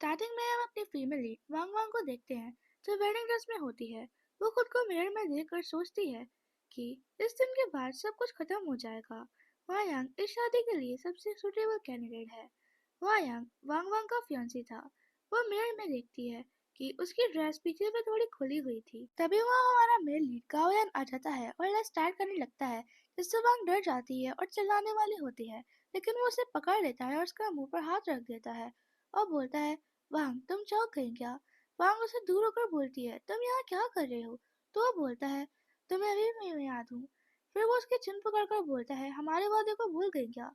Starting में हम अपनी फीमेल लीड वांग वांग को देखते हैं जो वेडिंग ड्रेस में होती है। वो खुद को मिरर में देखकर सोचती है कि इस दिन के बाद सब कुछ खत्म हो जाएगा। वायांग इस शादी के लिए सबसे सुटेबल कैंडिडेट है। वायांग वांग वांग का फियांसी था। वो मिरर में देखती है कि उसकी ड्रेस पीछे से थोड़ी खुली हुई थी। तभी वहाँ हमारा मेल लीड गाओयान आ जाता है और लाइफ स्टार्ट करने लगता है, जिससे वांग डर जाती है और चिल्लाने वाली होती है, लेकिन वो उसे पकड़ लेता है और उसका मुंह पर हाथ रख देता है और बोलता है, वांग तुम चौंक गई क्या? वांग उसे दूर होकर बोलती है, तुम यहाँ क्या कर रहे हो? तो वो बोलता है, तुम्हें अभी भी मैं याद हूँ। फिर वो उसके चिन पकड़कर बोलता है, हमारे वादे को भूल गई क्या?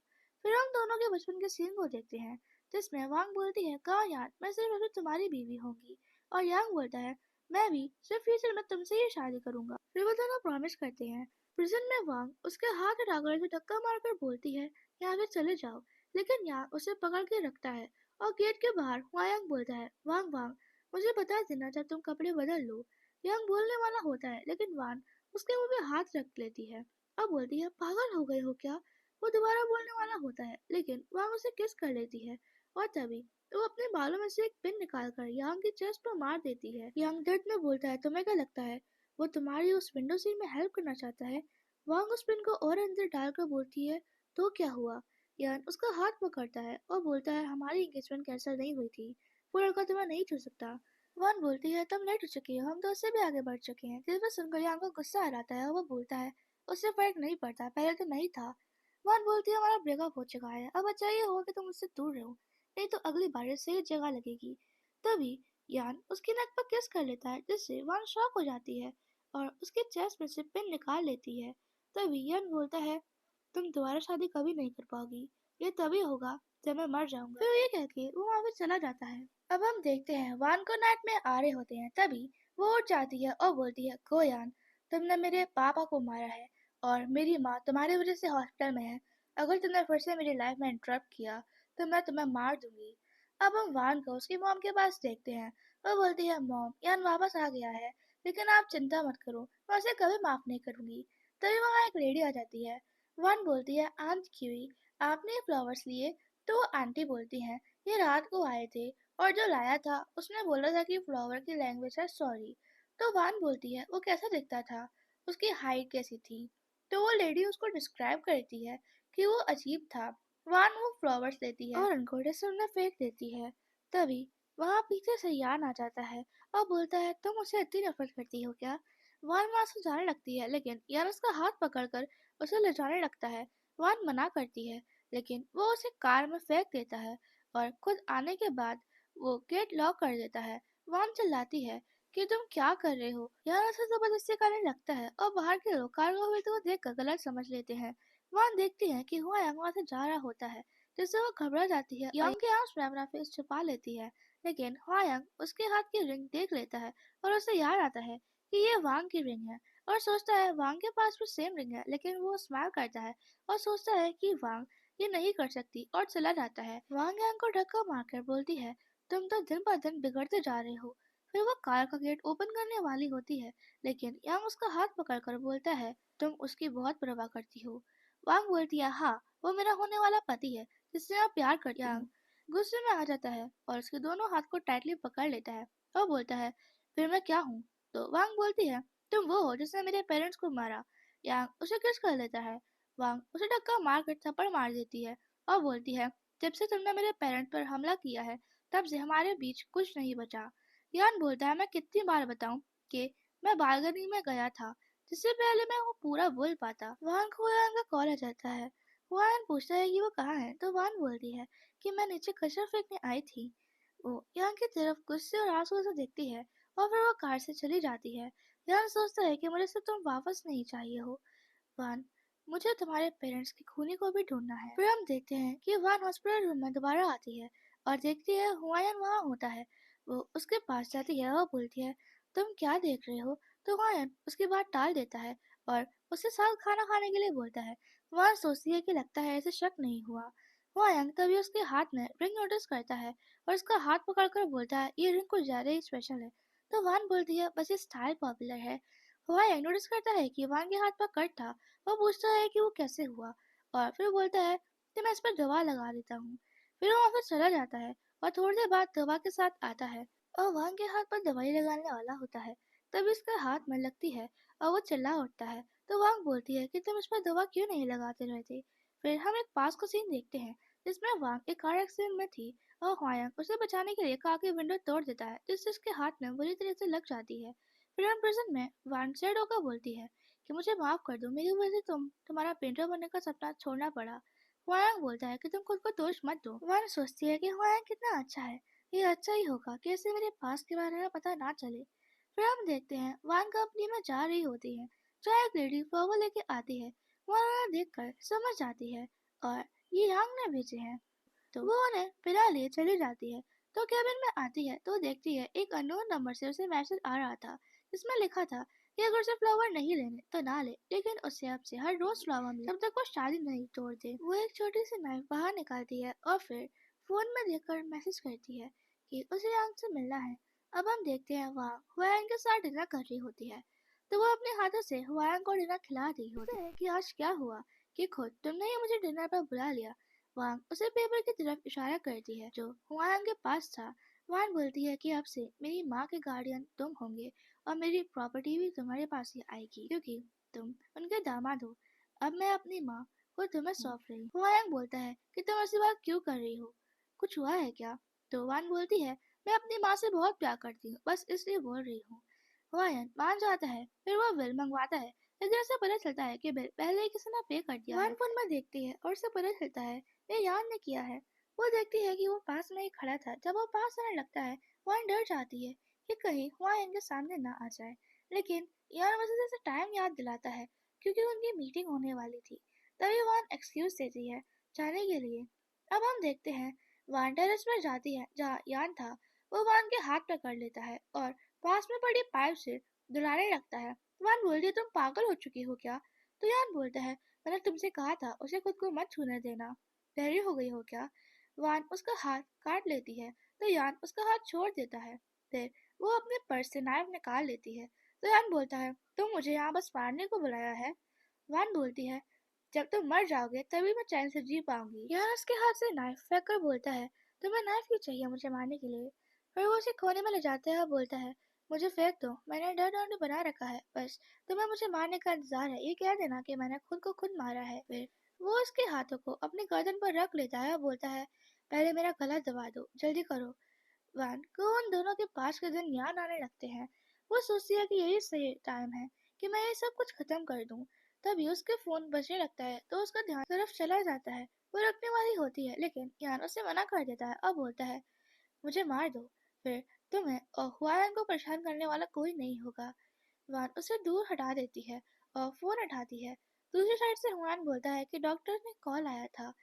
फिर हम दोनों के बचपन के सीन को देखते हैं, जिसमें वांग बोलती है, कहाँ यार, मैं सिर्फ अभी तुम्हारी बीवी होंगी। और यांग बोलता है, मैं भी सिर्फ फ्यूचर में तुमसे ही शादी करूंगा। फिर वो दोनों प्रॉमिस करते हैं। प्रिजन में वांग उसके हाथ हटाकर उसे धक्का मारकर बोलती है, यहाँ से चले जाओ, लेकिन यांग उसे पकड़ के रखता है। और गेट के बाहर वायांग बोलता है, वांग वांग मुझे बता देना जब तुम कपड़े बदल लो। यांग बोलने वाला होता है, लेकिन वान उसके मुंह पे हाथ रख लेती है और बोलती है, पागल हो गए हो क्या? वो दोबारा बोलने वाला होता है, लेकिन वांग उसे किस कर लेती है। और तभी वो अपने बालों में से एक पिन निकालकर यांग की चेस्ट पर मार देती है। यांग दर्द में बोलता है, तुम्हें क्या लगता है वो तुम्हारी उस विंडो सीट में हेल्प करना चाहता है? वांग उस पिन को और अंदर डालकर बोलती है, तो क्या हुआ? यान उसका हाथ पकड़ता है और बोलता है, हमारी एंगेजमेंट कैंसिल नहीं हुई थी, वो लड़का तुम्हें नहीं छू सकता। वन बोलती है, तुम लेट हो चुकी हो, हम तो उससे भी आगे बढ़ चुके हैं। जिस पर सुनकर यान को गुस्सा आ जाता है और वो बोलता है, उससे फर्क नहीं पड़ता, पहले तो नहीं था। वन बोलती है, हमारा ब्रेकअप हो चुका है, अब अच्छा ये हो कि तुम मुझसे दूर रहो, नहीं तो अगली बार सही जगह लगेगी। तभी यान उसकी नक पर किस कर लेता है, जिससे वन शॉक हो जाती है और उसके चेस्ट में से पिन निकाल लेती है। तभी यान बोलता है, तुम दोबारा शादी कभी नहीं कर पाओगी, ये तभी होगा जब मैं मर जाऊंगा। फिर ये कह के वो वहां से चला जाता है। अब हम देखते हैं वान को नाइट में आ रहे होते हैं, तभी वो उठ जाती है और बोलती है, गोयान तुमने मेरे पापा को मारा है और मेरी माँ तुम्हारी वजह से हॉस्पिटल में है। अगर तुमने फिर से मेरी लाइफ में इंटरप्ट किया तो मैं तुम्हें मार दूंगी। अब हम वान को उसकी मॉम के पास देखते हैं। वो बोलती है, मॉम यान वापस आ गया है, लेकिन आप चिंता मत करो, मैं उसे कभी माफ नहीं करूंगी। तभी वहाँ एक लेडी आ जाती है। वन बोलती है, आंट क्यूई आपने ये फ्लावर्स लिए? तो आंटी बोलती हैं, ये रात को आए थे और जो लाया था उसने बोला था कि फ्लावर की लैंग्वेज है सॉरी। तो वान बोलती है, वो कैसा दिखता था, उसकी हाइट कैसी थी? तो वो लेडी उसको डिस्क्राइब करती है कि वो अजीब था। वान वो फ्लावर्स लेती है और उनको डस्टबिन में फेंक देती है। तभी वहाँ पीछे से यान आ जाता है और बोलता है, तुम उसे इतनी नफरत करती हो क्या? वान वहां से जाने लगती है, लेकिन यान उसका हाथ पकड़कर उसे ले जाने लगता है। वान मना करती है, लेकिन वो उसे कार में फेंक देता है और खुद आने के बाद वो गेट लॉक कर देता है। वान चिल्लाती है कि तुम क्या कर रहे हो? यान उसे जबरदस्ती करने लगता है और बाहर के लोग कार को तो देखकर गलत समझ लेते हैं। वान देखती है कि हुआ यांग वहां से जा रहा होता है, जिससे वो घबरा जाती है, यांग के आंसू में अपना फेस छुपा लेती है। लेकिन हुआ यांग उसके हाथ की रिंग देख लेता है और उसे याद आता है कि ये वांग की रिंग है और सोचता है वांग के पास भी सेम रिंग है, लेकिन वो स्माइल करता है और सोचता है कि वांग ये नहीं कर सकती और चला जाता है। वांग यांग को धक्का मारकर बोलती है, तुम तो दिन ब दिन बिगड़ते जा रहे हो। फिर वो कार का गेट ओपन करने वाली होती है, लेकिन यांग उसका हाथ पकड़कर बोलता है, तुम उसकी बहुत परवाह करती हो। वांग बोलती है, हाँ वो मेरा होने वाला पति है जिससे मैं प्यार करती हूँ। गुस्से में आ जाता है और उसके दोनों हाथ को टाइटली पकड़ लेता है और बोलता है, फिर मैं क्या हूँ? तो वांग बोलती है, तुम वो हो जिसने मेरे पेरेंट्स को मारा। यांग उसे किस कर लेता है। वांग उसे धक्का मार कर थप्पड़ मार देती है और बोलती है, जब से तुमने मेरे पेरेंट्स पर हमला किया है तब से हमारे बीच कुछ नहीं बचा। यान बोलता है, मैं कितनी बार बताऊं कि मैं बालकनी में गया था, जिससे पहले मैं वो पूरा बोल पाता। वांग को यान का कॉल आ जाता है। वान पूछता है कि वो कहाँ है, तो वान बोलती है कि मैं नीचे कचरा फेंकने आई थी। वो यान की तरफ गुस्से और आंसू से देखती है और फिर वो कार से चली जाती है। यान सोचता है कि मुझे से तुम वापस नहीं चाहिए हो। वान, मुझे तुम्हारे पेरेंट्स की खूनी को भी ढूंढना है। फिर हम देखते हैं कि वान हॉस्पिटल रूम में दोबारा आती है और देखती है हुमायूं वहाँ होता है। वो उसके पास जाती है और बोलती है, तुम क्या देख रहे हो? तो हुमायूं उसकी बात टाल देता है और उससे साथ खाना खाने के लिए बोलता है। वह सोचती है कि लगता है ऐसे शक नहीं हुआ। हुमायूं तभी उसके हाथ में रिंग नोटिस करता है और उसका हाथ पकड़कर बोलता है, ये रिंग कुछ ज्यादा ही स्पेशल है। तो वान बोलती है, बस ये स्टाइल पॉपुलर है। हुमायूं नोटिस करता है कि वान के हाथ पर कट था। वो पूछता है कि वो कैसे हुआ और फिर बोलता है कि मैं इस पर दवा लगा देता हूँ। फिर वो वहाँ से चला जाता है और थोड़ी देर बाद दवा के साथ आता है और वांग के हाथ पर दवाई लगाने वाला होता है। तब इसका हाथ में लगती है और वो चिल्ला उठता है। तो वांग बोलती है कि तुम इस पर दवा क्यों नहीं लगाते रहते। फिर हम एक पास को सीन देखते हैं जिसमें वांग एक कार एक्सीडेंट में थी और हुआयांग उसे बचाने के लिए कार की विंडो तोड़ देता है जिससे उसके हाथ में बुरी तरह से लग जाती है। फिर हम प्रिजन में वांग से होकर बोलती है कि मुझे माफ कर दो, मेरी वजह से तुम्हारा पेंटर बनने का सपना छोड़ना पड़ा। हुआयांग बोलता है कि तुम खुद को दोष मत दो। वांग सोचती है कि हुआयांग कितना अच्छा है, ये अच्छा ही होगा कि इसे मेरे पास के बारे में पता ना चले। फिर हम देखते हैं वांग कंपनी में जा रही होती है जहाँ एक लेडी फ्लावर लेके आती है। वहाँ उन्हें देखकर समझ जाती है और ये यांग ने भेजे हैं, तो वो उन्हें बिना लिए चली जाती है। तो केबिन में आती है तो देखती है एक अननोन नंबर से उसे मैसेज आ रहा था जिसमें लिखा था कि अगर उसे फ्लावर नहीं लेने तो ना ले, लेकिन उसे अब से हर रोज फ्लावर मिले तब तक वो शादी नहीं तोड़ते। वो एक छोटी सी नाइफ बाहर निकालती है और फिर फोन में देखकर मैसेज करती है कि उसे यांग से मिलना है। अब हम देखते हैं वहाँ हुआयांग के साथ डिनर कर रही होती है, तो वो अपने हाथों से हुआयांग को डिनर खिला रही होती है कि आज क्या हुआ कि खुद तुमने ही मुझे डिनर पर बुला लिया। वांग उसे पेपर की तरफ इशारा करती है जो हुआयांग के पास था। वांग बोलती है कि अब से मेरी माँ के गार्डियन तुम होंगे और मेरी प्रॉपर्टी भी तुम्हारे पास ही आएगी क्योंकि तुम उनके दामाद हो। अब मैं अपनी माँ को तुम्हें सौंप रही हूँ। हुआयांग बोलता है कि तुम ऐसी बात क्यों कर रही हो, कुछ हुआ है क्या। तो वांग बोलती है मैं अपनी माँ से बहुत प्यार करती हूँ, बस इसलिए बोल रही हूँ। हुआयांग मान जाता है, फिर वो बिल मंगवाता है, लेकिन उसे पता चलता है कि बिल पहले ही किसी ने पे कर दिया है। फोन में देखती है और उसे पता चलता है ये यान ने किया है। वो देखती है कि वो पास में ही खड़ा था। जब वो पास आने लगता है वान डर जाती है कि कहीं हुआ इनके सामने ना आ जाए, लेकिन यान उसे जैसे टाइम याद दिलाता है क्योंकि उनकी मीटिंग होने वाली थी। तभी वान एक्सक्यूज देती है जाने के लिए। अब हम देखते हैं वान टेरेस में जाती है जहाँ यान था। वो वान के हाथ पकड़ लेता है और पास में पड़ी पाइप से दुलाने लगता है। वान बोलती है तुम पागल हो चुकी हो क्या। तो यान बोलता है मैंने तुमसे कहा था उसे खुद को मत छूने देना, बहरी हो गई हो क्या। वान उसका हाथ काट लेती है तो यान उसका हाथ छोड़ देता है। फिर वो अपने पर्स से नाइफ निकाल लेती है। तो यान बोलता है तुम मुझे यहाँ बस मारने को बुलाया है। वान बोलती है जब तुम मर जाओगे तभी मैं चैन से जी पाऊंगी। यान उसके हाथ से नाइफ फेंक कर बोलता है तुम्हें नाइफ क्यों चाहिए मुझे मारने के लिए। फिर वो उसे कोने में ले जाता है और बोलता है मुझे फेंक दो, मैंने डर डर बना रखा है, बस तुम्हें मुझे मारने का इंतजार है, ये कह देना कि मैंने खुद को खुद मारा है। फिर वो उसके हाथों को अपनी गर्दन पर रख लेता है और बोलता है पहले मेरा गला दबा दो, जल्दी करो। वान को उन दोनों के पास के दिन याद आने लगते हैं। वो सोचती है कि यही सही टाइम है कि मैं ये सब कुछ खत्म कर दूं। तभी उसके फोन बजने लगता है तो उसका ध्यान तरफ चला जाता है। वो रखने वाली होती है लेकिन यान उसे मना कर देता है और बोलता है मुझे मार दो, फिर तुम्हें और हुआयांग को परेशान करने वाला कोई नहीं होगा। वान उसे दूर हटा देती है और फोन उठाती है। दूसरी साइड से हुआन बोलता है कि डॉक्टर ने कॉल आया था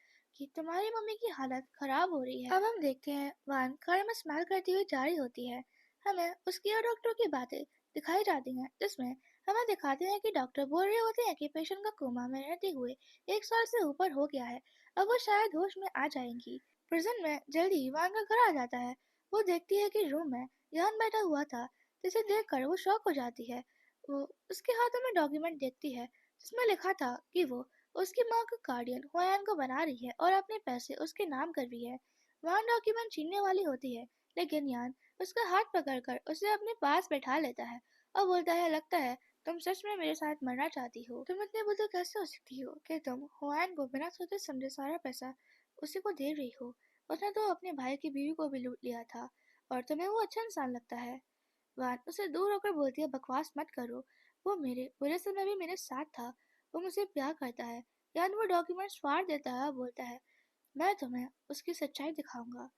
कि तुम्हारी मम्मी की हालत खराब हो रही है। अब हम देखते हैं वान कार में स्माइल करती हुई जा रही होती है। हमें उसकी और डॉक्टर की बातें दिखाई जाती हैं जिसमें हमें दिखाते हैं कि डॉक्टर बोल रहे होते हैं कि पेशेंट का कोमा में रहते हुए 1 साल से ऊपर हो गया है, अब वो शायद होश में आ जाएंगी। प्रिजन में जल्दी वान का घर आ जाता है। वो देखती है कि रूम में यान बैठा हुआ था जिसे देखकर वो शॉक हो जाती है। वो उसके हाथों में डॉक्यूमेंट देखती है जिसमें लिखा था कि वो उसकी माँ का गार्डियन हुआयान को बना रही है और अपने पैसे उसके नाम कर रही है। वान डॉक्यूमेंट छीनने वाली होती है लेकिन यान उसका हाथ पकड़कर उसे अपने पास बैठा लेता है और बोलता है लगता है तुम सच में मेरे साथ मरना चाहती हो। तुम इतने बुद्धू कैसे हो सकती हो कि तुम हुआयान को बिना सोचे समझे सारा पैसा उसी को दे रही हो। उसने तो अपने भाई की बीवी को भी लूट लिया था और तुम्हें वो अच्छा इंसान लगता है। वान उसे दूर होकर बोलती है बकवास मत करो, वो मेरे बुरे समय भी मेरे साथ था, वो मुझे प्यार करता है। यान वो डॉक्यूमेंट्स फाड़ देता है और बोलता है मैं तुम्हें उसकी सच्चाई दिखाऊंगा।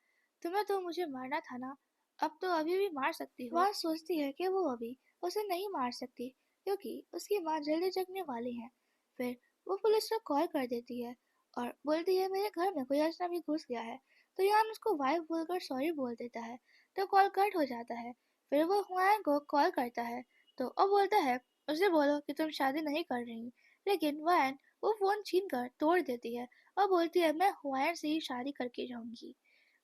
तुम्हें तो मुझे मारना था ना, अब तो अभी भी मार सकती हो। वह सोचती है कि वो अभी उसे नहीं मार सकती क्योंकि उसकी माँ जल्दी जगने वाली है। फिर वो पुलिस को कॉल कर देती है और बोलती है मेरे घर में कोई अजनबी घुस गया है। तो यान उसको वाइफ बोलकर सॉरी बोल देता है तो कॉल कट हो जाता है। फिर वो हुआन को कॉल करता है तो वो बोलता है उसे बोलो कि तुम शादी नहीं कर रही, लेकिन वैन वो फोन छीन कर तोड़ देती है और बोलती है मैं हुआन से ही शादी करके रहूंगी।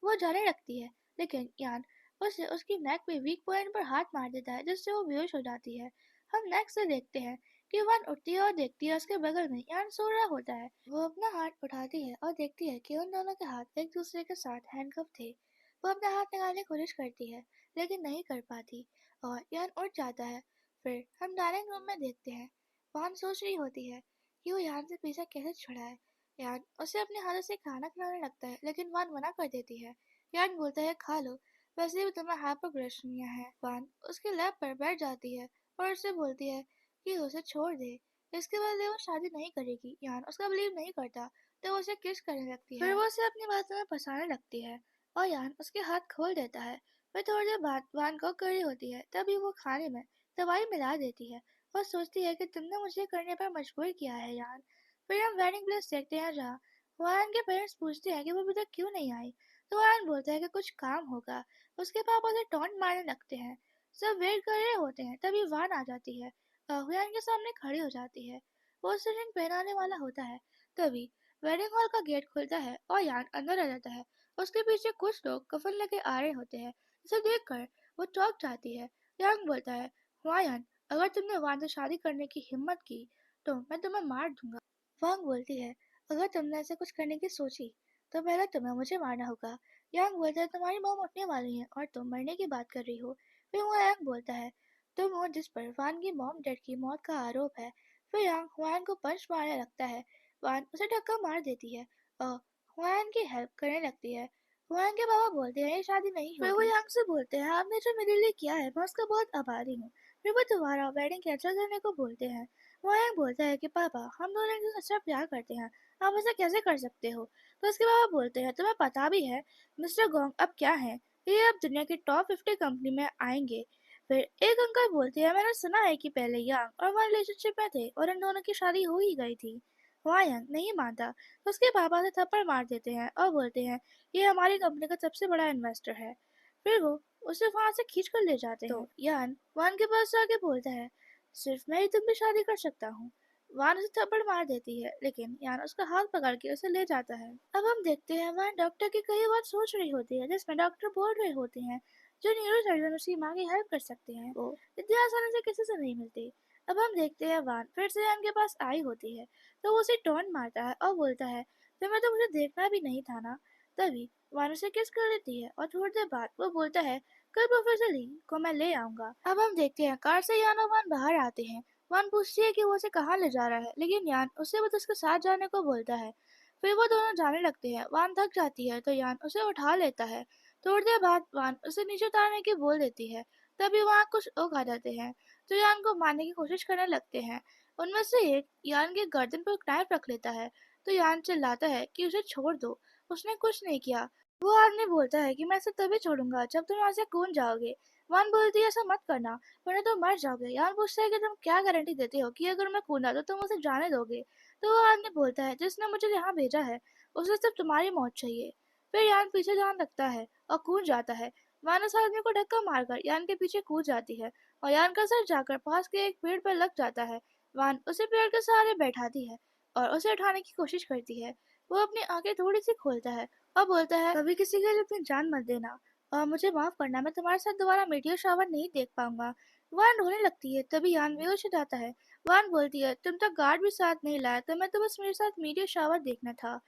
वो जाने लगती है लेकिन यान उसे उसकी नेक पे वीक पॉइंट पर हाथ मार देता है जिससे वो बेहोश हो जाती है। हम नेक्स्ट से देखते हैं कि वन उठती है और देखती है उसके बगल में यान सो रहा होता है। वो अपना हाथ उठाती है और देखती है कि उन दोनों के हाथ एक दूसरे के साथ हैंडकफ थे। वो अपना हाथ निकालने की कोशिश करती है, लेकिन नहीं कर पाती और यान उठ जाता है। फिर हम डाइनिंग रूम में देखते हैं। वान सोच रही होती है कि वो यान से पीछा कैसे छुड़ाए। यान उसे अपने हाथों से खाना खिलाने लगता है, लेकिन वान मना कर देती है। यान बोलता है खा लो, वैसे भी तुम्हें हाइपोग्लाइसीमिया है। वान उसके लैब पर बैठ जाती है और उससे बोलती है कि उसे छोड़ दे, इसके बदले वो शादी नहीं करेगी। यान उसका बिलीव नहीं करता, तो वो उसे किस करने लगती है। फिर वो उसे अपनी बातों में फंसाने लगती है और यान उसके हाथ खोल देता है। फिर थोड़ी देर बाद वान को कड़ी होती है, तभी वो खाने में दवाई मिला देती है और सोचती है कि तुमने मुझे करने पर मजबूर किया है यान। फिर हम वेडिंग प्लेस देखते हैं जहाँ वान के पेरेंट्स पूछते हैं कि वो अभी तक क्यों नहीं आई। तो वान बोलता है कि कुछ काम होगा। उसके पापा उसे टॉन्ट मारने लगते हैं। सब वेट कर रहे होते हैं, तभी वान आ जाती है और हुयान के सामने खड़ी हो जाती है। वो उसे रिंग पहनाने वाला होता है। तभी वेडिंग हॉल का गेट खुलता है और यान अंदर आ जाता है। उसके पीछे कुछ लोग कफन लेके आ रहे होते हैं। इसे देखकर वो चौंक जाती है। यांग बोलता है, वायान, अगर तुमने वान से शादी करने की हिम्मत की तो मैं तुम्हें मार दूंगा। वांग बोलती है, अगर तुमने ऐसे कुछ करने की सोची तो पहले तुम्हें मुझे मारना होगा। यांग बोलता है, तुम्हारी मॉम उठने वाली है और तुम मरने की बात कर रही हो। फिर वो यांग बोलता है, तुम हो जिस पर वान की मॉम डैड की मौत का आरोप है। फिर यांग वान को पंच मारने लगता है। वान उसे धक्का मार देती है और वान की हेल्प करने लगती है। वान के बाबा बोलते हैं ये शादी नहीं होगी। फिर वो यांग से बोलते हैं, आपने जो मेरे लिए किया है मैं उसका बहुत आभारी हूँ। फिर वो दोबारा वेडिंग कैंसिल करने को बोलते हैं। वो यांग बोलता है कि पापा हम दोनों एक दूसरे से अच्छा प्यार करते हैं, आप ऐसा कैसे कर सकते हो। तो उसके बाबा बोलते हैं, तुम्हें पता भी है मिस्टर गोंग अब क्या है, ये अब दुनिया की टॉप 50 कंपनी में आएंगे। फिर एक अंकल बोलते हैं, मैंने सुना है कि पहले यांग और वह रिलेशनशिप में थे और इन दोनों की शादी हो ही गई थी। वायांग नहीं मानता तो उसके पापा से थप्पड़ मार देते हैं और बोलते हैं ये हमारी कंपनी का सबसे बड़ा इन्वेस्टर है। फिर वो उसे वहां से खींच कर ले जाते हैं। तो यान वान के पास जाके बोलता है, सिर्फ मैं ही तुम पे शादी कर सकता हूँ। वान उसे थप्पड़ मार देती है, लेकिन यान उसका हाथ पकड़ के उसे ले जाता है। अब हम देखते हैं वान डॉक्टर की कई बात सोच रही होती है, जिसमें डॉक्टर बोल रहे होते हैं जो न्यूरो सर्जन उसकी माँ की हेल्प कर सकते हैं, वो इतनी आसानी से किसी से नहीं मिलती। अब हम देखते हैं वान फिर से यान के पास आई होती है, तो वो उसे टॉन्ट मारता है और बोलता है, तुम्हें तो मुझे देखना भी नहीं था ना। तभी वान उसे किस कर लेती है और थोड़ी देर बाद वो बोलता है, कल प्रोफेसर ली को मैं ले आऊंगा। अब हम देखते हैं कार से यान और वान बाहर आते हैं। वान पूछती है कि वो उसे कहाँ ले जा रहा है, लेकिन यान उससे बस उसके साथ जाने को बोलता है। फिर वो दोनों जाने लगते हैं। वान थक जाती है तो यान उसे उठा लेता है। थोड़ी देर बाद वान उसे नीचे उतारने की बोल देती है। तभी वहाँ कुछ लोग आ जाते हैं तो यान को मारने की कोशिश करने लगते हैं। उनमें से एक यान के गर्दन पर नाइफ रख लेता है तो यान चिल्लाता है कि उसे छोड़ दो, उसने कुछ नहीं किया। वो आदमी बोलता है कि मैं इसे तभी छोड़ूंगा जब तुम यहाँ से कूद जाओगे। वान बोलती है ऐसा मत करना वरना तुम मर जाओगे। यान पूछता है कि तुम क्या गारंटी देते हो कि अगर मैं कूदा तो तुम उसे जाने दोगे। तो वो आदमी बोलता है जिसने मुझे यहाँ भेजा है उसे सिर्फ तुम्हारी मौत चाहिए। फिर यान पीछे जान लगता है और कूद जाता है। वान उस आदमी को धक्का मारकर यान के पीछे कूद जाती है और यान का सर जाकर पास के एक पेड़ पर लग जाता है। वान उसे पेड़ के सहारे बैठाती है और उसे उठाने की कोशिश करती है। वो अपनी आंखें थोड़ी सी खोलता है और बोलता है, कभी किसी के लिए अपनी जान मत देना और मुझे माफ करना, मैं तुम्हारे साथ दोबारा मीटियोर शावर नहीं देख पाऊंगा। वान रोने लगती है, तभी यान बेहोश हो जाता है। वान बोलती है, तुम तक गार्ड भी साथ नहीं लाया तो मैं तो बस मेरे साथ मीटियोर शावर देखना था,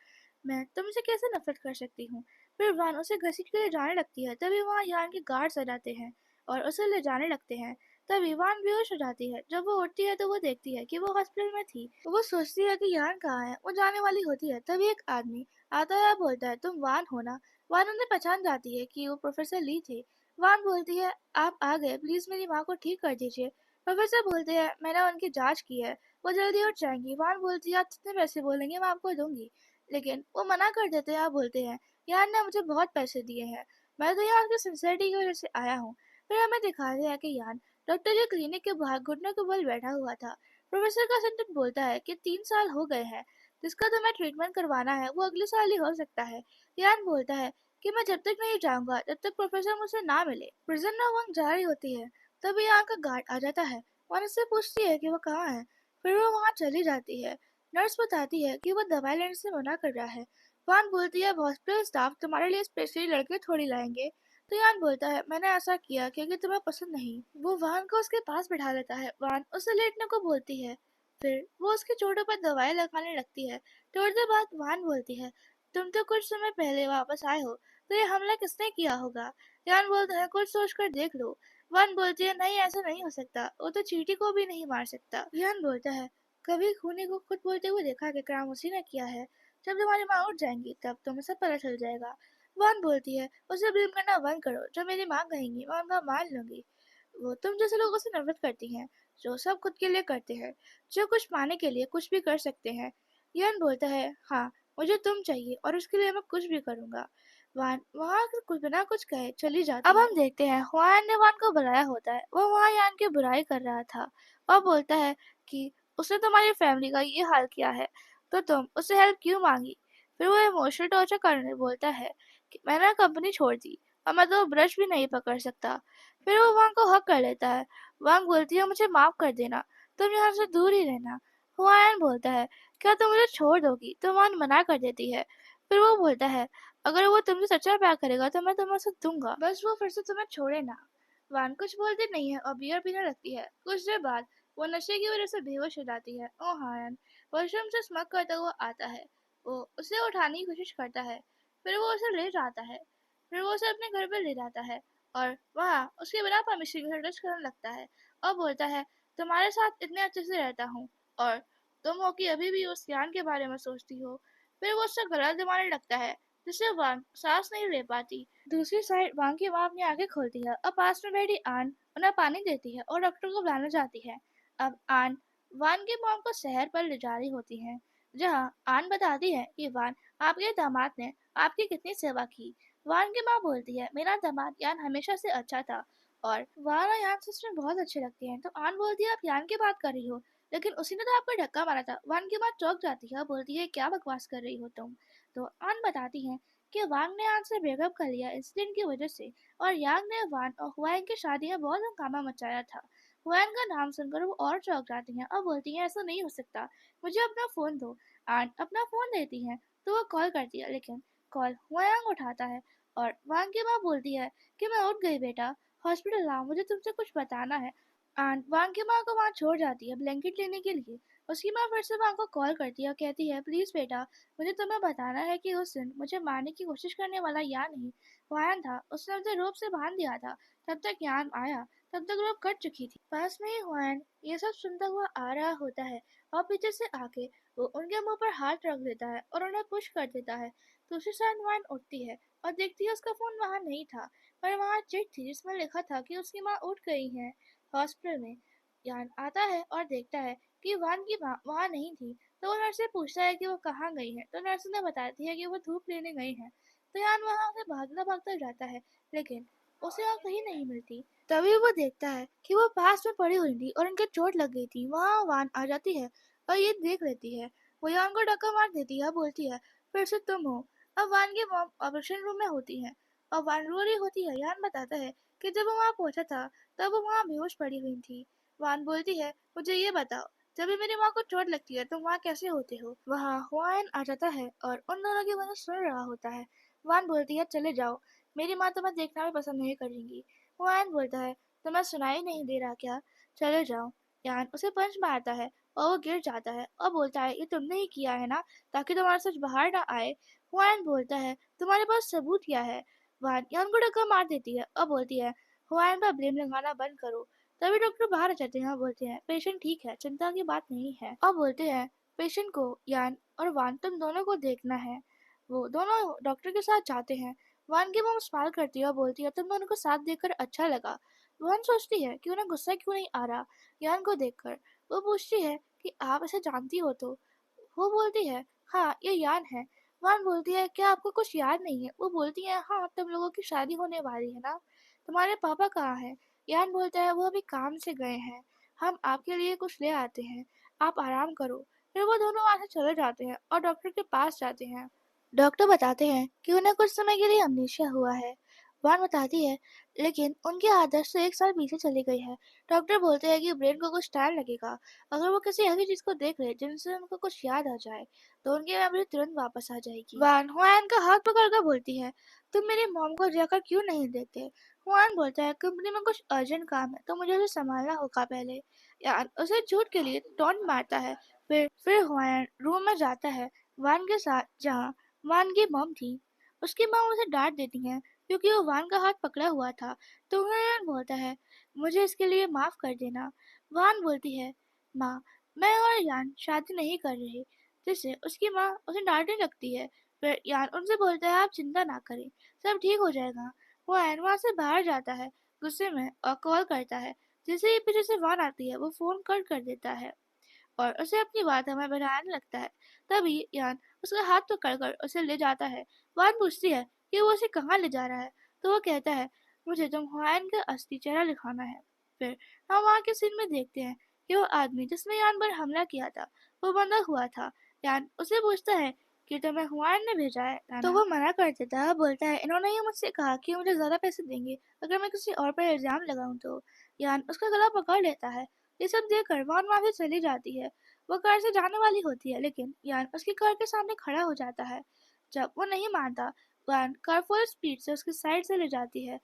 मैं तुमसे कैसे नफरत कर सकती हूँ। फिर वान उसे घसीट के ले जाने लगती है, तभी वहाँ यान के गार्ड्स आ जाते हैं और उसे ले जाने लगते हैं। तभी वान बेहोश हो जाती है। जब वो उठती है तो वो देखती है कि वो हॉस्पिटल में थी। वो सोचती है कि यान कहाँ है, वो जाने वाली होती है। तभी एक आदमी आता है, बोलता है, तुम वान हो ना। वान उन्हें पहचान जाती है कि वो प्रोफेसर ली थे। वान बोलती है, आप आ गए, प्लीज मेरी माँ को ठीक कर दीजिए। प्रोफेसर बोलते हैं, मैंने उनकी जांच की है, वो जल्दी उठ जाएंगी। वान बोलती है, आप जितने पैसे बोलेंगे मैं आपको दूंगी, लेकिन वो मना कर देते हैं। आप बोलते हैं, यार ने मुझे बहुत पैसे दिए हैं, मैं तो यहाँ की सिंसियरिटी की वजह से आया हूँ। फिर हमें दिखाते हैं कि यान डॉक्टर के क्लिनिक के बाहर घुटने के बल बैठा हुआ था। प्रोफेसर का असिस्टेंट बोलता है कि 3 साल हो गए हैं, जिसका तुम्हें ट्रीटमेंट करवाना है वो अगले साल ही हो सकता है। यान बोलता है कि मैं जब तक नहीं जाऊंगा जब तक प्रोफेसर मुझसे ना मिले। प्रिजन में वंग जा रही होती है, तभी यहाँ का गार्ड आ जाता है और उससे पूछती है कि वो कहाँ है। फिर वो वहाँ चली जाती है। नर्स बताती है कि वो दवाई लेने से मना कर रहा है। वान बोलती है, हॉस्पिटल स्टाफ तुम्हारे लिए स्पेशली लड़के थोड़ी लाएंगे। तो यान बोलता है, मैंने ऐसा किया क्योंकि तुम्हें पसंद नहीं। वो वान को उसके पास बिठा लेता है। वान उसे लेटने को बोलती है। फिर वो उसके चोटों पर दवाई लगाने लगती है। थोड़ी देर बाद वान बोलती है, तुम तो कुछ समय पहले वापस आए हो, तो ये हमला किसने किया होगा? यान बोलता है कुछ सोच कर देख लो। वान बोलती है नहीं ऐसा नहीं हो सकता, वो तो चींटी को भी नहीं मार सकता। यान बोलता है कभी खूनी को खुद बोलते हुए देखा कि काम उसी ने किया है। जब तुम्हारी माँ उठ जाएंगी तब तुम्हें सब पता चल जाएगा। वान बोलती है उसे ब्लेम करना बंद करो, जो मेरी माँ कहेंगी मैं उनका मान लूंगी। वो तुम जैसे लोगों से नफरत करती हैं, जो सब खुद के लिए करते हैं, जो कुछ पाने के लिए कुछ भी कर सकते हैं। यान बोलता है हाँ, मुझे तुम चाहिए और उसके लिए मैं कुछ भी करूंगा। वान वहाँ कुछ बिना कुछ कहे चली जाती अब है। हम देखते हैं हुआन ने वान को बुलाया होता है। वो वहाँ यान की बुराई कर रहा था और बोलता है कि उसने तुम्हारी फैमिली का ये हाल किया है तो तुम उससे हेल्प क्यों मांगी। फिर वो इमोशनल टॉर्चर करने बोलता है कि मैंने कंपनी छोड़ दी और मैं तो ब्रश भी नहीं पकड़ सकता। फिर वो वांग को हक कर लेता है। वांग बोलती है मुझे माफ कर देना, तुम यहाँ से दूर ही रहना। हुआयन बोलता है क्या तुम मुझे छोड़ दोगी, तो वान मना कर देती है। फिर वो बोलता है अगर वो तुमसे सच्चा प्यार करेगा तो मैं तुम्हें उसे दूंगा, बस वो फिर से तुम्हें छोड़े ना। वान कुछ बोलती नहीं है और बियर पीने लगती है। कुछ देर बाद वो नशे की वजह से बेहोश हो जाती है। ओ हायन वॉशरूम से स्मग करता हुआ आता है। वो उसे उठाने की कोशिश करता है। फिर वो उसे ले जाता है। फिर वो उसे अपने घर पर ले जाता है और वहाँ उसके बिना परमिशन के टच करने लगता है और बोलता है तुम्हारे साथ इतने अच्छे से रहता हूँ और तुम हो कि अभी भी उस ज्ञान के बारे में सोचती हो। फिर वो उससे गला दबाने लगता है जिससे वांग सांस नहीं ले पाती। दूसरी साइड वांग की माँ अपनी आंखें खोलती है और पास में बैठी आन उन्हें पानी देती है और डॉक्टर को बुलाने जाती है। अब आन वान की मॉम को शहर पर ले जा रही होती है, जहाँ आन बताती है कि वान आपके दामाद ने आपकी कितनी सेवा की। वान की माँ बोलती है मेरा दामाद यान हमेशा से अच्छा था और वान और यान सच में बहुत अच्छे लगते हैं। तो आन बोलती है आप यान की बात कर रही हो, लेकिन उसी ने तो आपको धक्का मारा था। वान की माँ चौंक जाती है और बोलती है क्या बकवास कर रही हो तुम। तो आन बताती है कि वांग ने आन से ब्रेकअप कर लिया इंसिडेंट की वजह से और यांग ने वान और हुआंग की शादी में बहुत हंगामा मचाया था। हुआंग का नाम सुनकर वो और चौंक जाती हैं और बोलती हैं ऐसा नहीं हो सकता, मुझे अपना फोन दो। आन अपना फोन देती है तो वो कॉल करती है, लेकिन कॉल हुआंग उठाता है और वांग की माँ बोलती है कि मैं उठ गई बेटा, हॉस्पिटल आओ मुझे तुमसे कुछ बताना है। आन वांग की माँ को वहाँ छोड़ जाती है ब्लैंकेट लेने के लिए। उसकी माँ फिर से वांग को कॉल करती है और कहती है प्लीज बेटा, मुझे तुम्हें बताना है कि उस दिन मुझे मारने की कोशिश करने वाला या नहीं वायन था, उसने मुझे रोप से बांध दिया था। तब तक यान आया, तब तक रोप कट चुकी थी। पास में ही हुआन ये सब सुनता हुआ आ रहा होता है और पीछे से आके वो उनके मुंह पर हाथ रख देता है और उन्हें पुश कर देता है। दूसरी साइड हुआन उठती है और देखती है उसका फोन वहाँ नहीं था, पर वहाँ चिट थी जिसमें लिखा था कि उसकी माँ उठ गई है हॉस्पिटल में। यान आता है और देखता है कि वान की माँ वहाँ नहीं थी। तो वो नर्स से पूछता है कि वो कहाँ गई है, तो नर्स ने बताती है कि वो धूप लेने गई है। तो यान वहाँ से भागता भागता जाता है, लेकिन उसे वहाँ कहीं नहीं मिलती। तभी वो देखता है कि वो पास में पड़ी हुई थी और उनके चोट लग गई थी। वहाँ वान आ जाती है और ये देख लेती है। वो यान को धक्का मार देती है, बोलती है फिर से तुम हो। अब वान की मॉम ऑपरेशन रूम में होती है और वान रो रही होती है। यान बताता है कि जब वो वहाँ पहुंचा था तब वो वहाँ बेहोश पड़ी हुई थी। वान बोलती है मुझे ये बताओ, जब भी मेरी माँ को चोट लगती है तुम वहाँ कैसे होते हो। वहाँ हुआयन आ जाता है और उन दोनों की वजह सुन रहा होता है। वान बोलती है चले जाओ, मेरी माँ तुम्हें देखना भी पसंद नहीं करेंगी। हुआयन बोलता है तुम्हें सुनाई नहीं दे रहा क्या, चले जाओ। यान उसे पंच मारता है और वो गिर जाता है और बोलता है ये तुमने ही किया है ना, ताकि तुम्हारा सच बाहर ना आए। हुआयन बोलता है तुम्हारे पास सबूत क्या है। वान यान को धक्का मार देती है और बोलती है हुआयन पर ब्लेम लगाना बंद करो। तभी डॉक्टर बाहर आ जाते हैं और बोलते हैं पेशेंट ठीक है, चिंता की बात नहीं है। और बोलते हैं पेशेंट को यान और वान तुम दोनों को देखना है। वो दोनों डॉक्टर के साथ जाते हैं। वान की मॉम स्माइल करती है और बोलती है तुम दोनों को साथ देखकर अच्छा लगा। वान सोचती है कि उन्हें गुस्सा क्यों नहीं आ रहा यान को देखकर। वो पूछती है कि आप इसे जानती हो तो। वो बोलती है हाँ ये यान है। वान बोलती है क्या आपको कुछ याद नहीं है। वो बोलती है हाँ तुम लोगों की शादी होने वाली है ना, तुम्हारे पापा कहाँ हैं। यान बोलता है वो अभी काम से गए हैं, हम आपके लिए कुछ ले आते हैं, आप आराम करो। फिर वो दोनों वहां से चले जाते हैं और डॉक्टर के पास जाते हैं। डॉक्टर बताते हैं कि उन्हें कुछ समय के लिए अमनेशिया हुआ है। वान बताती है लेकिन उनकी आदत से 1 साल पीछे चली गई है। डॉक्टर बोलते हैं कि ब्रेन को कुछ टाइम लगेगा, अगर वो किसी ऐसी चीज को देख ले जिनसे उनको कुछ याद आ जाए तो उनकी मेमोरी तुरंत वापस आ जाएगी। वान हुआन का हाथ पकड़कर बोलती है तुम मेरी मॉम को जाकर क्यों नहीं देखते। हुआन बोलता है कंपनी में कुछ अर्जेंट काम है तो मुझे उसे संभालना होगा पहले। यान उसे झूठ के लिए टॉन्ट मारता है। फिर हुआन रूम में जाता है वान के साथ, जहाँ वान की मॉम थी। उसकी माँ उसे डांट देती है क्योंकि वो वान का हाथ पकड़ा हुआ था। तो यान बोलता है, मुझे इसके लिए माफ कर देना। वान बोलती है, माँ, मैं और यान शादी नहीं कर रहे। जिससे उसकी माँ उसे डांटने लगती है। फिर यान उनसे बोलता है, आप चिंता ना करें, सब ठीक हो जाएगा। वो यान वहाँ से बाहर जाता है गुस्से में और कॉल करता है। जैसे ही पीछे से वान आती है वो फोन कट कर देता है और उसे अपनी बात हमें बताने लगता है। तभी यान उसका हाथ पकड़कर उसे ले जाता है। वान पूछती है कि वो उसे कहाँ ले जा रहा है। तो वो कहता है, मुझे तुम हुआयन का असली चेहरा दिखाना है। फिर हम वहाँ के सीन में देखते हैं कि वो आदमी जिसने यान पर हमला किया था वो बंधा हुआ था। यान उसे पूछता है कि तुम्हें हुआयन ने भेजा है तो वो मना कर देता है। बोलता है, इन्होंने ये मुझसे कहा कि मुझे ज्यादा पैसे देंगे अगर मैं किसी और पर इल्जाम लगाऊं तो। यान उसका गला पकड़ लेता है। ये सब देखकर वान वहाँ से चली जाती है। वो कार से जाने वाली होती है लेकिन यान उसकी कार के सामने खड़ा हो जाता है। जब वो नहीं मानता, वान कार फुल स्पीड से उसकी साइड से ले जाती है।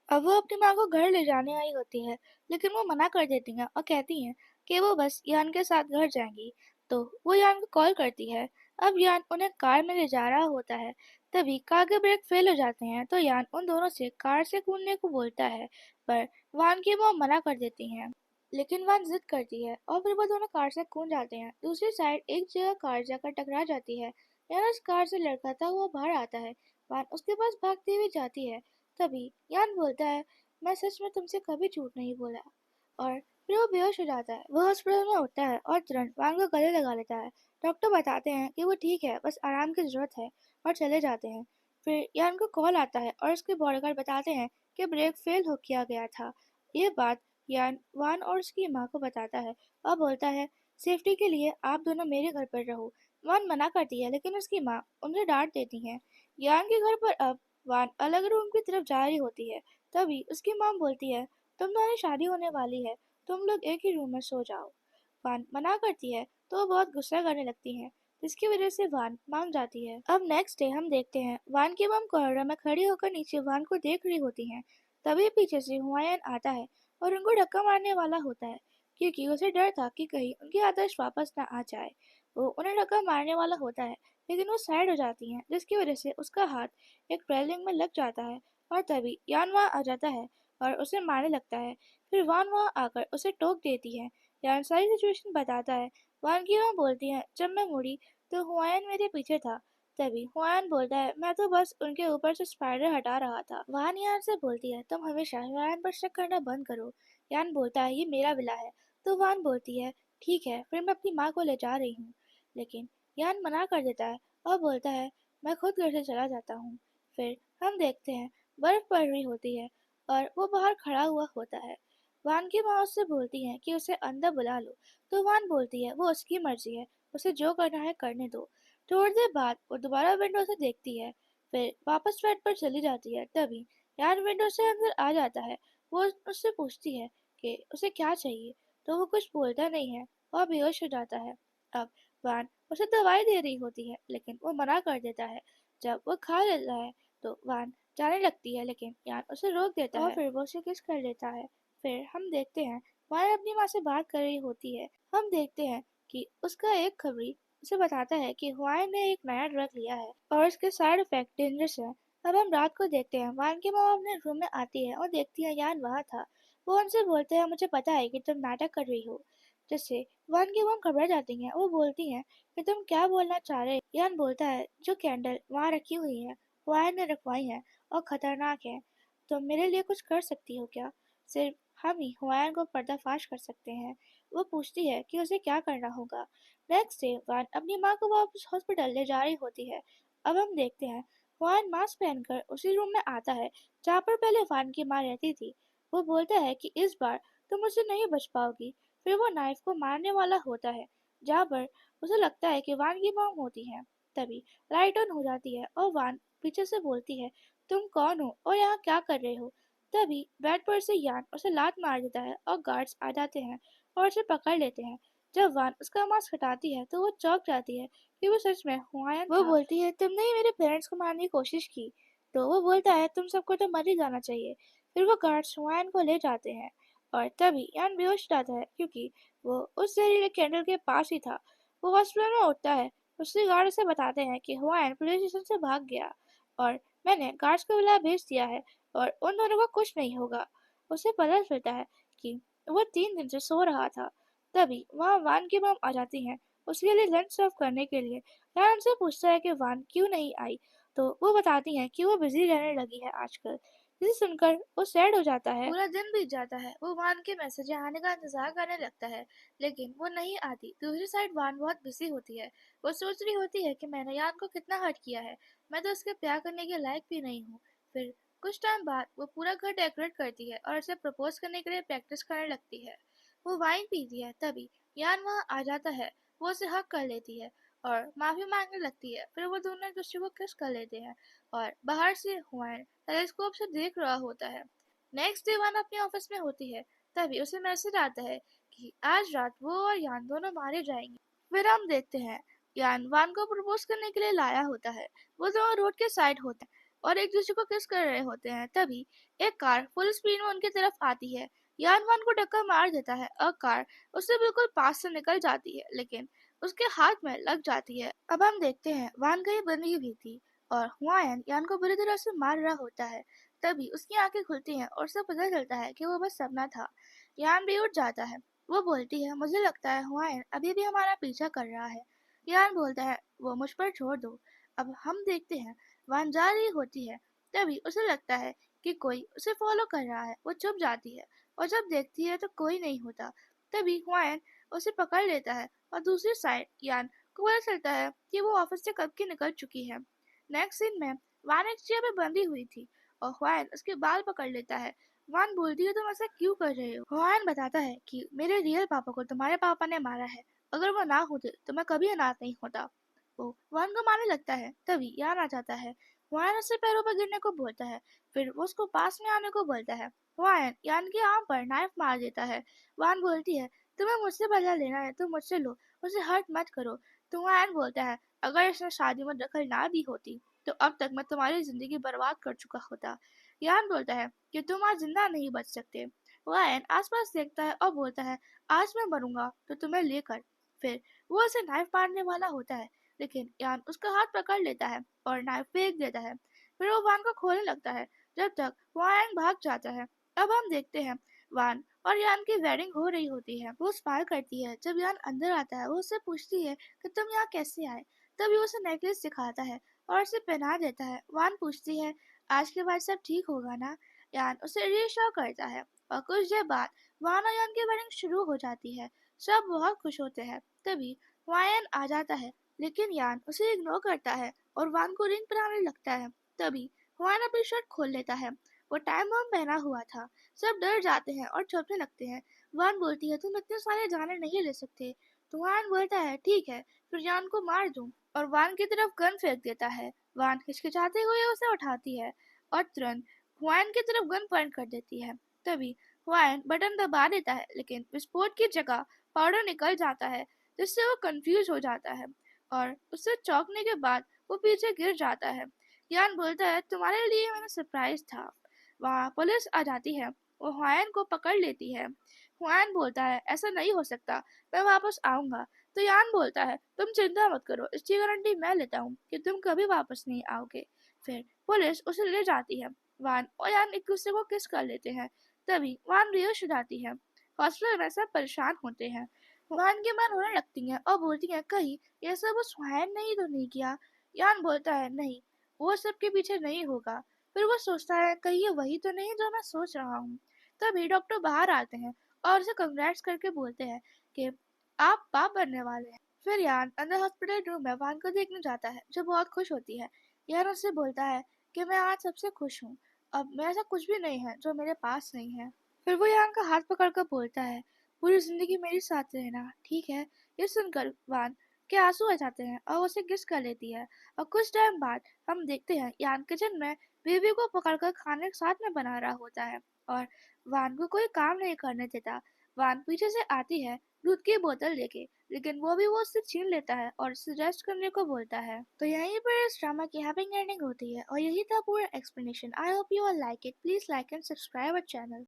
अब वो अपनी माँ को घर ले जाने आई होती है लेकिन वो मना कर देती हैं और कहती हैं कि वो बस यान के साथ घर जाएंगी। तो वो यान को कॉल करती है। अब यान उन्हें कार में ले जा रहा होता है। तभी कार के ब्रेक फेल हो जाते हैं तो यान उन दोनों से कार से कूदने को बोलता है पर वान की वो मना कर देती हैं। लेकिन वान जिद करती है और फिर वो दोनों कार से कूद जाते हैं। दूसरी साइड एक जगह कार जाकर टकरा जाती है। यान उस कार से लड़खड़ाता हुआ बाहर आता है। वान उसके पास भागती हुई जाती है। तभी यान बोलता है, मैं सच में तुमसे कभी झूठ नहीं बोला। और फिर वो बेहोश हो जाता है। वो हॉस्पिटल में उठता है और तुरंत वान को गले लगा लेता है। डॉक्टर बताते हैं कि वो ठीक है, बस आराम की जरूरत है और चले जाते हैं। फिर यान को कॉल आता है और उसके बॉडीगार्ड बताते हैं कि ब्रेक फेल हो किया गया था। ये बात यान वान और उसकी माँ को बताता है और बोलता है, सेफ्टी के लिए आप दोनों मेरे घर पर रहो। वान मना करती है लेकिन उसकी माँ उन्हें डांट देती है। यान के घर पर अब वान अलग रूम की तरफ जा रही होती है। तभी उसकी माँ बोलती है, तुम दोनों शादी होने वाली है, तुम लोग एक ही रूम में सो जाओ। वान मना करती है तो वो बहुत गुस्सा करने लगती है जिसकी वजह से वान मान जाती है। अब नेक्स्ट डे हम देखते हैं वान की मम कॉरिडोर में खड़ी होकर नीचे वान को देख रही होती हैं। तभी पीछे से हुआयन आता है और उनको धक्का मारने वाला होता है क्योंकि उसे डर था कि कहीं उनकी आदर्श वापस न आ जाए। वो उन्हें धक्का मारने वाला होता है लेकिन वो साइड हो जाती हैं जिसकी वजह से उसका हाथ एक रेलिंग में लग जाता है। और तभी यान वहाँ आ जाता है और उसे मारने लगता है। फिर वान वहाँ आकर उसे टोक देती है। यान सारी सिचुएशन बताता है। वान की वहाँ बोलती है, जब मैं मुड़ी तो हुआयन मेरे पीछे था। तभी हुआयन बोलता है, मैं तो बस उनके ऊपर से स्पाइडर हटा रहा था। वान यान से बोलती है, तुम हमेशा हुआयन पर शक करना बंद करो। यान बोलता है, ये मेरा विला है। तो वान बोलती है, ठीक है, फिर मैं अपनी माँ को ले जा रही हूँ। लेकिन यान मना कर देता है और बोलता है, मैं खुद घर से चला जाता हूँ। फिर हम देखते हैं बर्फ पड़ रही होती है और वो बाहर खड़ा हुआ होता है। वान की माँ उससे बोलती है कि उसे अंदर बुला लो। तो वान बोलती है वो उसकी मर्जी है, उसे जो करना है करने दो। थोड़ी देर बाद वो दोबारा विंडो से देखती है, फिर वापस बेड पर चली जाती है। तभी यान विंडो से अंदर आ जाता है। वो उससे पूछती है कि उसे क्या चाहिए, तो वो कुछ बोलता नहीं है और बेहोश हो जाता है। अब वान उसे दवाई दे रही होती है लेकिन वो मना कर देता है। जब वो खा लेता है तो वान जाने लगती है लेकिन यान उसे रोक देता और फिर वो उसे किस कर लेता है। फिर हम देखते हैं वान अपनी माँ से बात कर रही होती है। हम देखते हैं कि उसका एक खबरी उसे बताता है कि हुआई ने एक नया ड्रग लिया है और उसके साइड इफेक्ट डेंजरस है। अब हम रात को देखते हैं वान की माँ अपने रूम में आती है और देखती है यान वहाँ था। वो उनसे बोलते हैं, मुझे पता है कि तुम नाटक कर रही हो। जिससे वान की माँ घबरा जाती हैं। वो बोलती हैं कि तुम क्या बोलना चाह रहे हो। यान बोलता है, जो कैंडल वहाँ रखी हुई है वान ने रखवाई है और खतरनाक है। तुम मेरे लिए कुछ कर सकती हो क्या? सिर्फ हम ही हुआयन को पर्दाफाश कर सकते हैं। वो पूछती है कि उसे क्या करना होगा। नेक्स्ट डे वान अपनी माँ को वापस हॉस्पिटल ले जा रही होती है। अब हम देखते हैं वान मास्क पहनकर उसी रूम में आता है जहाँ पर पहले वान की माँ रहती थी। वो बोलता है कि इस बार तुम मुझसे नहीं बच पाओगी। फिर वो नाइफ को मारने वाला होता है जहाँ पर उसे लगता है कि वान की मॉम होती है। तभी लाइट ऑन हो जाती है और वान पीछे से बोलती है, तुम कौन हो और यहाँ क्या कर रहे हो? तभी बेड पर से यान उसे लात मार देता है और गार्ड्स आ जाते हैं और उसे पकड़ लेते हैं। जब वान उसका मास्क हटाती है तो वो चौंक जाती है कि वो सच में हुआयन वो था। बोलती है, तुमने ही मेरे पेरेंट्स को मारने की कोशिश की। तो वो बोलता है, तुम सबको तो मर ही जाना चाहिए। फिर वो गार्ड्स हुआयन को ले जाते हैं और तभी यान बेहोश हो जाता है क्योंकि वो उस जहरीले कैंडल के पास ही था। वो हॉस्पिटल में उठता है। उसके गार्ड उसे बताते हैं कि हुआयन पुलिस स्टेशन से भाग गया। और मैंने गार्ड्स को बुला भेज दिया है और उन दोनों को कुछ नहीं होगा। उसे पता चलता है कि वो 3 दिन से सो रहा था। तभी वहाँ वान की मॉम आ जाती हैं उसके लिए लंच सर्व करने के लिए। यान उनसे पूछता है कि वान क्यों नहीं आई, तो वो बताती हैं कि वो बिजी रहने लगी है आजकल। जिसे सुनकर वो सैड हो जाता है। पूरा दिन बीत जाता है, वो वान के मैसेज आने का इंतजार करने लगता है, लेकिन वो नहीं आती। दूसरी साइड वान बहुत बिजी होती है। वो सोच रही होती है कि मैंने यान को कितना हर्ट किया है, मैं तो उसके प्यार करने के लायक भी नहीं हूँ। फिर कुछ टाइम बाद वो पूरा घर डेकोरेट करती है और उसे प्रपोज करने के लिए प्रैक्टिस करने लगती है। वो वाइन पीती है, तभी यान वहाँ आ जाता है। वो उसे हक कर लेती है और माफी मांगने लगती है। फिर वो दोनों एक दूसरे को किस कर लेते हैं और बाहर से हुआन टेलीस्कोप से देख रहा होता है। नेक्स्ट डे वान अपने ऑफिस में होती है, तभी उसे मैसेज आता है कि आज रात वो और यान दोनों मारे जाएंगे। फिर हम देखते हैं यान वान को प्रपोज करने के लिए लाया होता है। वो दोनों रोड के साइड होते हैं और एक दूसरे को किस कर रहे होते हैं। तभी एक कार फुल स्पीड में उनकी तरफ आती है। यान वान को टक्कर मार देता है और कार उससे बिल्कुल पास से निकल जाती है, लेकिन उसके हाथ में लग जाती है। अब हम देखते हैं वान कहीं बंधी हुई थी और हुआयन यान को बुरी तरह से मार रहा होता है। तभी उसकी आंखें खुलती हैं और उसे पता चलता है कि वो बस सपना था। यान भी उठ जाता है। वो बोलती है, मुझे लगता है हुआयन अभी भी हमारा पीछा कर रहा है। यान बोलता है, वो मुझ पर छोड़ दो। अब हम देखते हैं वान जा रही होती है, तभी उसे लगता है कि कोई उसे फॉलो कर रहा है। वो चुप जाती है और जब देखती है तो कोई नहीं होता। तभी हुआयन उसे पकड़ लेता है और दूसरी साइड यान को पता चलता है कि वो ऑफिस से कब की निकल चुकी है। नेक्स्ट सीन में वान एक चेयर पे बंधी हुई थी और हुआयन उसके बाल पकड़ लेता है। वान बोलती है, तुम ऐसा क्यों कर रहे हो? हुआयन बताता है कि मेरे रियल पापा को तुम्हारे पापा ने मारा है। अगर वो ना होते तो मैं कभी अनाथ नहीं होता। वो वान को मारने लगता है, तभी यान आ जाता है। वान उससे पैरों पर गिरने को बोलता है, फिर वो उसको पास में आने को बोलता है। वान यान की आंख पर नाइफ मार देता है। वान बोलती है, तुम्हें मुझसे बदला लेना है तो मुझसे लो, उसे हर्ट मत करो। तो वान बोलता है, अगर इसने शादी में दखल ना दी होती तो अब तक मैं तुम्हारी जिंदगी बर्बाद कर चुका होता। यान बोलता है कि तुम आज जिंदा नहीं बच सकते। वायन आसपास देखता है और बोलता है, आज मैं मरूंगा तो तुम्हें लेकर। फिर वो उसे नाइफ मारने वाला होता है, लेकिन यान उसका हाथ पकड़ लेता है और नाइफ फेंक देता है। फिर वो वान को खोलने लगता है, जब तक वायन भाग जाता है। अब हम देखते हैं वान और यान की वेडिंग हो रही होती है। वो स्माइल करती है जब यान अंदर आता है। वो उससे पूछती है कि तुम यहाँ कैसे आए। तभी उसे नेकलेस दिखाता है और उसे पहना देता है। वान पूछती है, आज के बाद सब ठीक होगा ना? यान उसे रीअश्योर करता है और कुछ देर बाद वान और यान की वेडिंग शुरू हो जाती है। सब बहुत खुश होते हैं। तभी वायन आ जाता है, लेकिन यान उसे इग्नोर करता है और वान को रिंग पहनाने लगता है। तभी वान अपनी शर्ट खोल लेता है। वो टाइम बम पहना हुआ था। सब डर जाते हैं और चौंकने लगते हैं। वान बोलती है, तुम इतने सारे जाने नहीं ले सकते। तो वान बोलता है, ठीक है, फिर यान को मार दूं, और वान की तरफ गन फेंक देता है। वान हिचकिचाते हुए उसे उठाती है और तुरंत हुआयन की तरफ गन पॉइंट कर देती है। तभी हुआयन बटन दबा देता है, लेकिन विस्फोट की जगह पाउडर निकल जाता है, जिससे वो कंफ्यूज हो जाता है और उससे चौंकने के बाद वो पीछे गिर जाता है। यान बोलता है, तुम्हारे लिए मैंने सरप्राइज था। वहाँ पुलिस आ जाती है। वो हुआयन को पकड़ लेती है। हुआयन बोलता है, ऐसा नहीं हो सकता, मैं वापस आऊंगा। तो यान बोलता है, तुम चिंता मत करो, इसकी गारंटी मैं लेता हूँ कि तुम कभी वापस नहीं आओगे। फिर पुलिस उसे ले जाती है। वान और यान एक दूसरे को किस कर लेते हैं। तभी वान बेहोश हो जाती है। हॉस्पिटल में सब परेशान होते हैं। वान की मां रोने लगती है और बोलती है, कहीं ये सब उस वायन ने ही तो नहीं किया। यान बोलता है, नहीं, वो सबके पीछे नहीं होगा। फिर वो सोचता है, कहीं ये वही तो नहीं जो मैं सोच रहा हूँ। तभी डॉक्टर बाहर आते हैं और उसे कंग्रेट्स करके बोलते हैं कि आप बाप बनने वाले हैं। फिर यान अंदर हॉस्पिटल रूम में वान को देखने जाता है, जो बहुत खुश होती है। यान उससे बोलता है कि मैं आज सबसे खुश हूँ। अब मैं ऐसा कुछ भी नहीं है जो मेरे पास नहीं है। फिर वो यान का हाथ पकड़कर बोलता है, पूरी जिंदगी मेरे साथ रहना, ठीक है? ये सुनकर वान के आंसू आ जाते हैं और उसे किस कर लेती है। और कुछ टाइम बाद हम देखते हैं यान किचन में बेबी को पकड़कर खाने साथ में बना रहा होता है और वान को कोई काम नहीं करने देता। वान पीछे से आती है दूध की बोतल लेके, लेकिन वो उससे छीन लेता है और उससे रेस्ट करने को बोलता है। तो यहीं पर इस ड्रामा की हैप्पी एंडिंग होती है और यही था पूरा explanation. I hope you all like it. Please like and subscribe our channel.